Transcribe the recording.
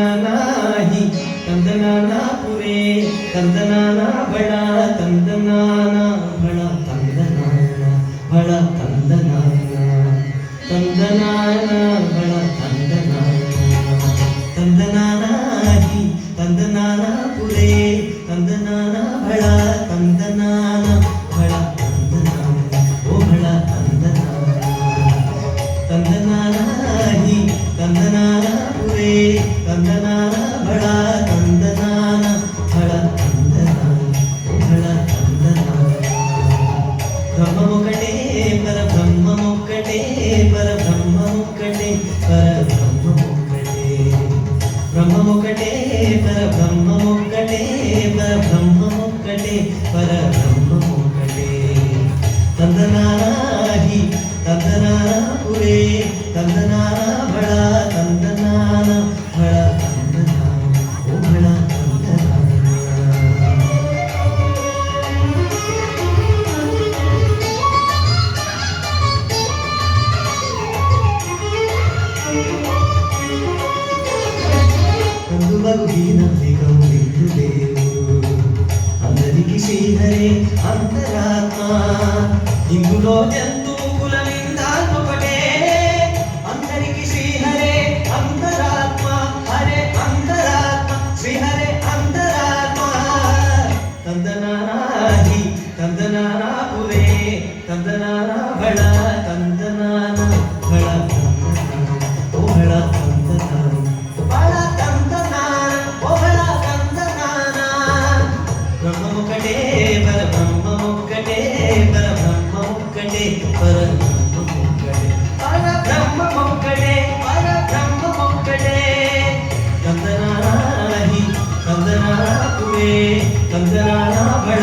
ತಂದನಾನಾಹಿ ತಂದನಾನ ಪುರೇ ತಂದನಾನ ಬಳ ತಂದನಾನ ಬಳ ತಂದನಾನ ಬಳ ತಂದನಾನ ತಂದನಾನ ಬಳ ತಂದನಾನ ತಂದನಾನಾಹಿ ತಂದನಾನ ಪುರೇ ತಂದನಾನ ಬಳ ತಂದನಾನ ಬಳ ತಂದನಾನ ಓ ಬಳ ತಂದನಾನ ತಂದನಾನಾಹಿ ತಂದನಾನ ಪುರೇ ತಂದನಾನ ಬಳ ತಂದನಾನ ಬಳ ತಂದನಾನ ಓ ಬಳ ತಂದನಾನ ಬ್ರಹ್ಮಮೊಕ್ಕಟೇ ಪರಬ್ರಹ್ಮಮೊಕ್ಕಟೇ ಪರಬ್ರಹ್ಮಮೊಕ್ಕಟೇ ಪರಬ್ರಹ್ಮಮೊಕ್ಕಟೇ ಬ್ರಹ್ಮಮೊಕ್ಕಟೇ ಪರಬ್ರಹ್ಮಮೊಕ್ಕಟೇ ಪರಬ್ರಹ್ಮಮೊಕ್ಕಟೇ ಪರಬ್ರಹ್ಮಮೊಕ್ಕಟೇ ತಂದನಾನಾಹಿ ತಂದನಾನ ಪುರೇ ತಂದನಾನ ಬಳ ತಂದನಾನ ಬಳ ತಂದನಾನ ಓ ಬಳ ತಂದನಾನ గౌరిందు లేవు అందరికి శ్రీహరే అంతరాత్మ ఇందులో జంతువుల నిందాత్మకటే అందరికి శ్రీహరే అంతరాత్మ హరే అంతరాత్మ శ్రీహరే అంతరాత్మ తందనానాహి తందనానా పురే తందనానా బళ తందనాన బళ ఓ బళ తందనాన బళ బ్రహ్మమొక్కటే పరబ్రహ్మమొక్కటే పరబ్రహ్మమొక్కటే పరబ్రహ్మమొక్కటే పరబ్రహ్మమొక్కటే పరబ్రహ్మమొక్కటే తందనానాహి తందనాన పురే తందనాన బళ